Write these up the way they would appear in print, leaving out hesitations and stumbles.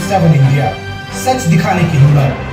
7 India, सच दिखाने की हिम्मत।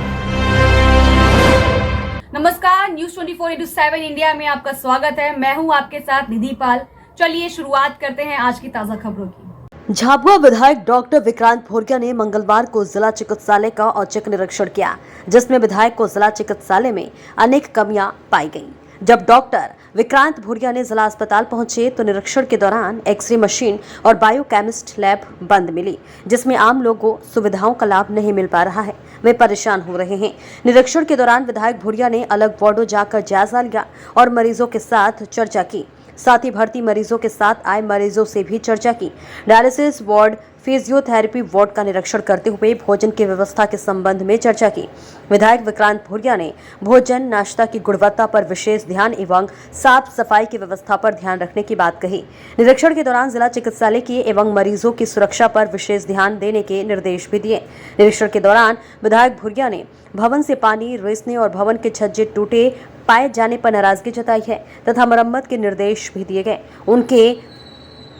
नमस्कार, न्यूज 24/7 इंडिया में आपका स्वागत है। मैं हूं आपके साथ निधि पाल। चलिए शुरुआत करते हैं आज की ताजा खबरों की। झाबुआ विधायक डॉक्टर विक्रांत भोरिया ने मंगलवार को जिला चिकित्सालय का औचक निरीक्षण किया, जिसमें विधायक को जिला चिकित्सालय में अनेक कमियां पाई गईं। जब डॉक्टर विक्रांत भोरिया ने जिला अस्पताल पहुंचे तो निरीक्षण के दौरान एक्सरे मशीन और बायोकेमिस्ट लैब बंद मिली, जिसमें आम लोगों सुविधाओं का लाभ नहीं मिल पा रहा है। वे परेशान हो रहे हैं। निरीक्षण के दौरान विधायक भोरिया ने अलग वार्डों जाकर जायजा लिया और मरीजों के साथ चर्चा की। साथ ही भर्ती मरीजों के साथ आए मरीजों से भी चर्चा की। डायलिसिस वार्ड, फिजियोथेरेपी वार्ड का निरीक्षण करते हुए भोजन की व्यवस्था के संबंध में चर्चा की। विधायक विक्रांत भोरिया ने भोजन नाश्ता की गुणवत्ता पर विशेष ध्यान एवं साफ सफाई की व्यवस्था पर ध्यान रखने की बात कही। निरीक्षण के दौरान जिला चिकित्सालय की एवं मरीजों की सुरक्षा पर विशेष ध्यान देने के निर्देश भी दिए। निरीक्षण के दौरान विधायक भोरिया ने भवन से पानी रिसने और भवन के छज्जे टूटे पाए जाने पर नाराजगी जताई है तथा मरम्मत के निर्देश भी दिए गए। उनके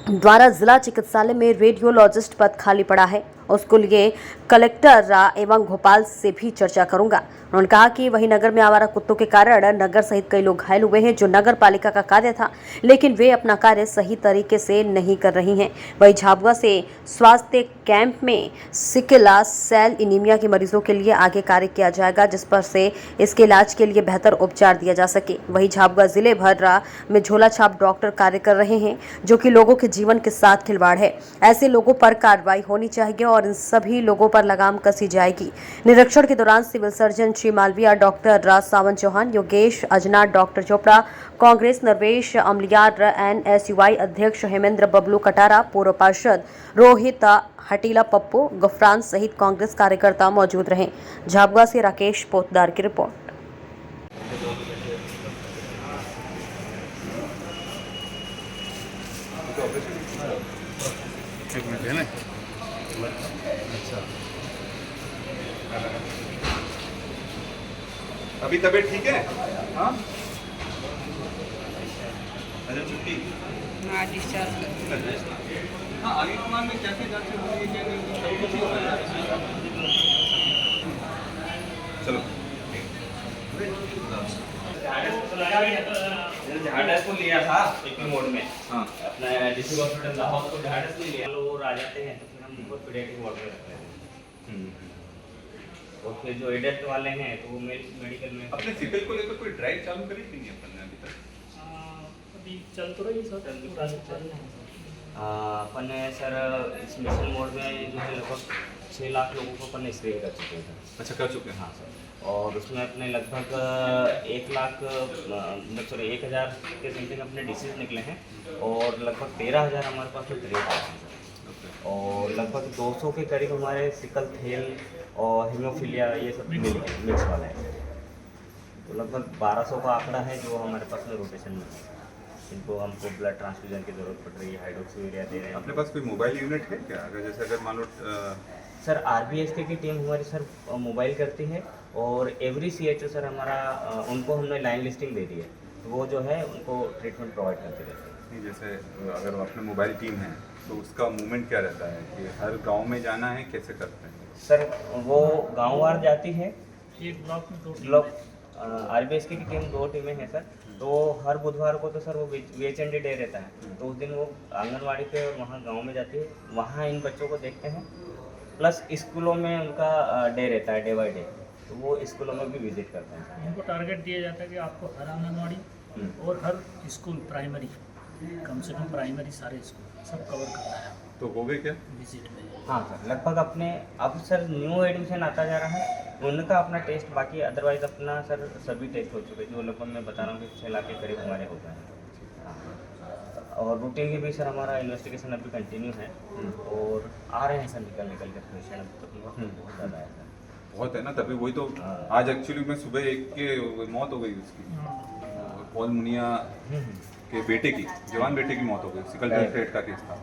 द्वारा जिला चिकित्सालय में रेडियोलॉजिस्ट पद खाली पड़ा है, उसको लिए कलेक्टर एवं भोपाल से भी चर्चा करूंगा। उन्होंने कहा कि वही नगर में आवारा कुत्तों के कारण नगर सहित कई लोग घायल हुए हैं, जो नगर पालिका का कार्य था, लेकिन वे अपना कार्य सही तरीके से नहीं कर रही हैं। वही झाबुआ से स्वास्थ्य कैंप में सिकला सेल एनीमिया के मरीजों के लिए आगे कार्य किया जाएगा, जिस पर से इसके इलाज के लिए बेहतर उपचार दिया जा सके। वही झाबुआ जिले भर में झोला छाप डॉक्टर कार्य कर रहे हैं, जो कि लोगों के जीवन के साथ खिलवाड़ है। ऐसे लोगों पर कार्रवाई होनी चाहिए और इन सभी लोगों पर लगाम कसी जाएगी। निरीक्षण के दौरान civil surgeon Shri Malviya, doctor Raj Sawant Chauhan, Yogesh Ajnar, doctor Chopra, Congress Narvesh Amliyar, NSUI अध्यक्ष हेमेंद्र बबलू कटारा, पूर्व पार्षद रोहित हटीला पप्पू गफरान सहित कांग्रेस कार्यकर्ता मौजूद रहे। झाबुआ से राकेश पोतदार की रिपोर्ट। एक मिनट है ना। अच्छा, अभी तबीयत ठीक है? हाँ, अरे छुट्टी हाँ डिस्चार्ज कर। हाँ, आगे कमान में क्या क्या जांच हो रही है, क्या नहीं, सब कुछ हो रहा है। चलो झाड़स को लिया था एक मोड में। हाँ, अपना डिस्ट्रिक्ट हॉस्पिटल लाहौर को झाड़स में लिया, लोग आ जाते हैं तो फिर हम उनको पीडियाट्रिक वार्ड में रख लेते हैं। और फिर जो एडेल्ट वाले हैं तो वो मेडिकल में। अपने सिविल को लेकर कोई ड्राइव चालू करी थी नहीं अपन ने अभी तक? अभी चल तो रही है सर, अपन ने सर इस मिशन मोड में जो है लगभग 6 लाख लोगों को अपन स्क्रीन कर चुके हैं। अच्छा, कर चुके हैं। हाँ सर, और उसमें अपने लगभग 1,000 के समथिंग अपने डिसीज निकले हैं और लगभग 13,000 हमारे पास में ट्रेड हैं सर। और लगभग 200 के करीब हमारे सिकल थेल और हीमोफीलिया ये सब मिक्स वाला है। तो लगभग 1200 का आंकड़ा है जो हमारे पास में रोटेशन में है। इनको हमको ब्लड ट्रांसफ्यूजन की ज़रूरत पड़ रही है, हाइड्रोक्सीयूरिया दे रहे हैं। अपने पास कोई मोबाइल यूनिट है क्या? अगर मान लो सर RBSK की टीम हमारी सर मोबाइल करती है और एवरी CHO सर हमारा उनको हमने लाइन लिस्टिंग दे दी है, तो वो जो है उनको ट्रीटमेंट प्रोवाइड करते रहते हैं। जैसे अगर अपने मोबाइल टीम है तो उसका मूवमेंट क्या रहता है कि हर गांव में जाना है, कैसे करते हैं? सर वो गांव-वार जाती है, एक ब्लॉक में 2 ब्लॉक RBSK की टीम 2 टीमें हैं सर। तो हर बुधवार को तो सर वो VHND डे रहता है, तो उस दिन वो आंगनवाड़ी पे और वहाँ गांव में जाती है, वहाँ इन बच्चों को देखते हैं। प्लस स्कूलों में उनका डे रहता है, डे बाय डे, तो वो स्कूलों में भी विजिट करते हैं। उनको टारगेट दिया जाता है कि आपको हर आंगनवाड़ी और हर स्कूल प्राइमरी, कम से कम प्राइमरी सारे स्कूल सब कवर करना है तो हो गए क्या विजिट में। हाँ सर, लगभग अपने अब सर न्यू एडमिशन आता जा रहा है, उनका अपना टेस्ट, बाकी अदरवाइज अपना सर सभी टेस्ट हो चुके हैं, जो लगभग मैं बता रहा हूँ कि 6 लाख के करीब हमारे हो गए हैं। और रूटीन की भी सर हमारा इन्वेस्टिगेशन अभी कंटिन्यू है और आ रहे हैं सर निकल के पेशेंट अभी तक बहुत ज़्यादा है सर। बहुत है ना, तभी वही तो आज एक्चुअली में सुबह एक के मौत हो गई उसकी, पॉल मुनिया के बेटे की, जवान बेटे की मौत हो गई, सिकल सेल ट्रेट का केस था।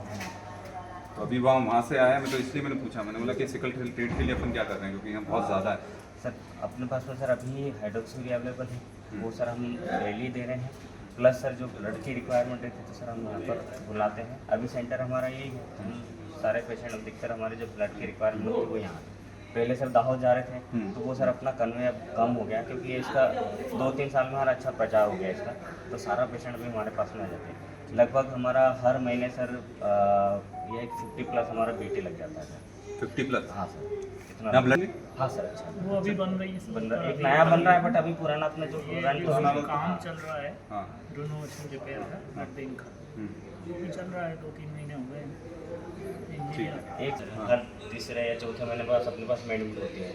तो अभी वहाँ से आया, मैं तो इसलिए मैंने पूछा, मैंने बोला कि सिकल सेल ट्रेट के लिए अपन क्या कर रहे हैं, क्योंकि यहाँ बहुत ज़्यादा है। सर अपने पास में सर अभी हाइड्रोक्सीयूरिया अवेलेबल है, वो सर हम डेली दे रहे हैं। प्लस सर जो ब्लड की रिक्वायरमेंट रहती है तो सर हम यहाँ पर बुलाते हैं। अभी सेंटर हमारा यही है, हम सारे पेशेंट अधिकतर हमारे जो ब्लड की रिक्वायरमेंट होती है वो यहाँ आते हैं। पहले सर दाहोद जा रहे थे तो वो सर अपना कन्वे अब कम हो गया क्योंकि इसका 2-3 साल में हमारा अच्छा प्रचार हो गया इसका, तो सारा पेशेंट भी हमारे पास में आ जाते हैं। लगभग हमारा हर महीने सर ये 50+ हमारा BT लग जाता है सर। 50+? हाँ सर, ना इतना ब्लड? हाँ सर। अच्छा वो अभी बन रही है सर। बन रहा, एक नया बन रहा है बट अभी पुराना अपना जो रन जो तो काम चल रहा है हाँ। रिनोवेशन रिपेयर का बिल्डिंग का वो भी चल रहा है, 2-3 महीने हो गए। एक हर तीसरे या चौथे महीने पास अपने पास मेडिसिन होती है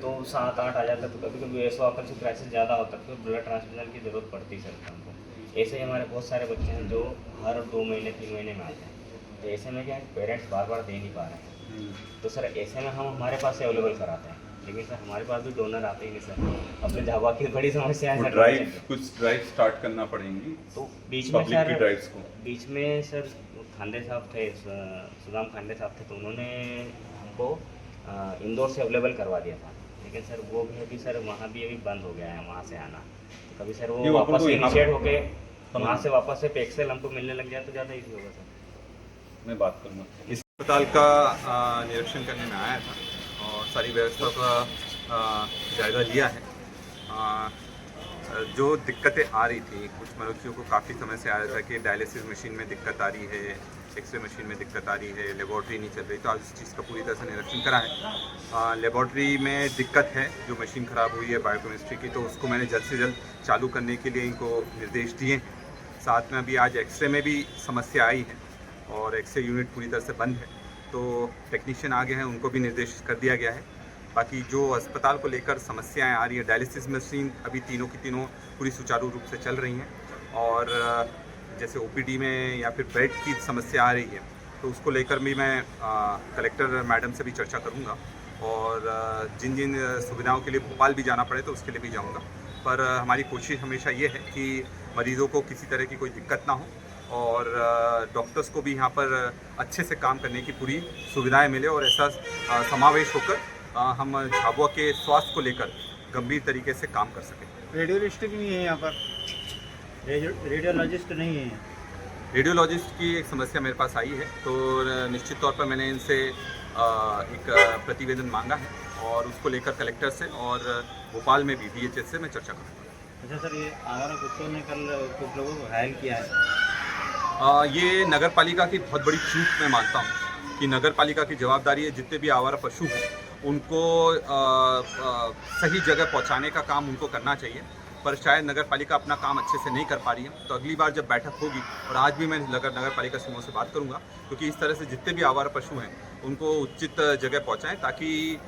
तो 7-8 आ जाता है। तो कभी कभी ऐसा होकर से क्राइसिस ज़्यादा होता है तो ब्लड ट्रांसफ्यूजन की ज़रूरत पड़ती है सर हमको। ऐसे ही हमारे बहुत सारे बच्चे हैं जो हर 2 महीने 3 महीने में आते हैं, तो ऐसे में क्या है पेरेंट्स बार बार दे नहीं पा रहे हैं, तो सर ऐसे में हम हमारे पास से अवेलेबल कराते हैं। लेकिन सर हमारे पास भी डोनर आते ही नहीं सर, अपने झाबा की बड़ी समस्या है सर। कुछ ड्राइव स्टार्ट करना पड़ेंगी तो बीच में पब्लिक की सर ड्राइव्स को। बीच में सर खांडे साहब थे, सुदाम खांडे साहब थे, तो उन्होंने हमको इंदौर से अवेलेबल करवा दिया था। लेकिन सर वो भी अभी सर वहाँ भी अभी बंद हो गया है वहाँ से आना। तो कभी सर ये वो अपन वापस को यहाँ इनिशिएट होके वहाँ से वापस से पेक्सेल हमको मिलने लग जाए तो ज़्यादा ईजी होगा सर। मैं बात करूँगा। इस अस्पताल का निरीक्षण करने में आया था और सारी व्यवस्था का जायज़ा लिया है। जो दिक्कतें आ रही थी, कुछ मनुष्यों को काफ़ी समय से आ रहा था कि डायलिसिस मशीन में दिक्कत आ रही है, एक्सरे मशीन में दिक्कत आ रही है, लेबॉर्ट्री नहीं चल रही, तो आज इस चीज़ का पूरी तरह से निरीक्षण करा है। लेबॉर्ट्री में दिक्कत है, जो मशीन ख़राब हुई है बायोकेमिस्ट्री की, तो उसको मैंने जल्द से जल्द चालू करने के लिए इनको निर्देश दिए हैं। साथ में अभी आज एक्सरे में भी समस्या आई है और एक्सरे यूनिट पूरी तरह से बंद है, तो टेक्नीशियन आ गए हैं, उनको भी निर्देश कर दिया गया है। बाकी जो अस्पताल को लेकर समस्याएं आ रही है, डायलिसिस मशीन अभी तीनों की तीनों पूरी सुचारू रूप से चल रही हैं और जैसे OPD में या फिर बेड की समस्या आ रही है तो उसको लेकर भी मैं कलेक्टर मैडम से भी चर्चा करूंगा और जिन जिन सुविधाओं के लिए भोपाल भी जाना पड़े तो उसके लिए भी जाऊंगा। पर हमारी कोशिश हमेशा ये है कि मरीज़ों को किसी तरह की कोई दिक्कत ना हो और डॉक्टर्स को भी यहाँ पर अच्छे से काम करने की पूरी सुविधाएं मिले और ऐसा समावेश होकर हम झाबुआ के स्वास्थ्य को लेकर गंभीर तरीके से काम कर सकें। रेडियोलिस्ट भी नहीं है यहाँ पर, रेडियोलॉजिस्ट नहीं है। रेडियोलॉजिस्ट की एक समस्या मेरे पास आई है तो निश्चित तौर पर मैंने इनसे एक प्रतिवेदन मांगा है और उसको लेकर कलेक्टर से और भोपाल में भी DHS से मैं चर्चा करूँगा। अच्छा सर, ये आवारा कुत्तों ने कल कुछ लोगों को घायल किया है। ये नगर पालिका की बहुत बड़ी चूक मैं मानता हूँ कि नगर पालिका की जवाबदारी है जितने भी आवारा पशु हैं उनको सही जगह पहुँचाने का काम उनको करना चाहिए, पर शायद नगर पालिका अपना काम अच्छे से नहीं कर पा रही है। तो अगली बार जब बैठक होगी, और आज भी मैं नगर पालिका समूह से बात करूंगा, क्योंकि इस तरह से जितने भी आवारा पशु हैं उनको उचित जगह पहुंचाएं ताकि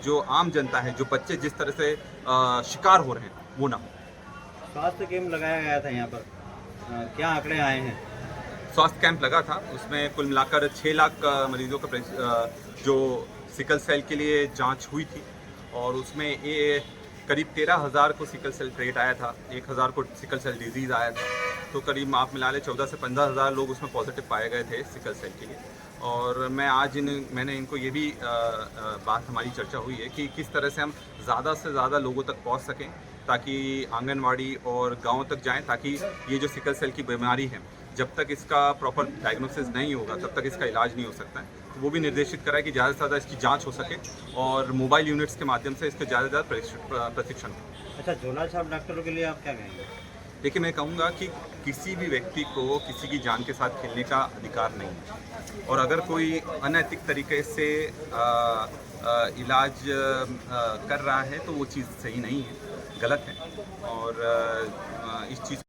जो आम जनता है, जो बच्चे जिस तरह से शिकार हो रहे हैं वो ना हो। स्वास्थ्य कैंप लगाया गया था यहाँ पर, क्या आंकड़े आए हैं? स्वास्थ्य कैंप लगा था, उसमें कुल मिलाकर 6 लाख मरीजों का जो सिकल सेल के लिए जांच हुई थी और उसमें ये करीब 13,000 को सिकल सेल ट्रेट आया था, 1,000 को सिकल सेल डिजीज़ आया था, तो करीब आप मिला ले 14 से 15,000 लोग उसमें पॉजिटिव पाए गए थे सिकल सेल के लिए। और मैं आज मैंने इनको ये भी बात हमारी चर्चा हुई है कि किस तरह से हम ज़्यादा से ज़्यादा लोगों तक पहुंच सकें ताकि आंगनवाड़ी और गाँव तक जाएं, ताकि ये जो सिकल सेल की बीमारी है जब तक इसका प्रॉपर डायग्नोसिस नहीं होगा तब तक इसका इलाज नहीं हो सकता है। तो वो भी निर्देशित करा है कि ज़्यादा से ज़्यादा इसकी जांच हो सके और मोबाइल यूनिट्स के माध्यम से इसके ज़्यादा से ज़्यादा प्रशिक्षण हो। अच्छा, झोला छाप डॉक्टरों के लिए आप क्या कहेंगे? देखिए, मैं कहूँगा कि किसी भी व्यक्ति को किसी की जान के साथ खेलने का अधिकार नहीं है और अगर कोई अनैतिक तरीके से इलाज कर रहा है तो वो चीज़ सही नहीं है, गलत है और इस चीज़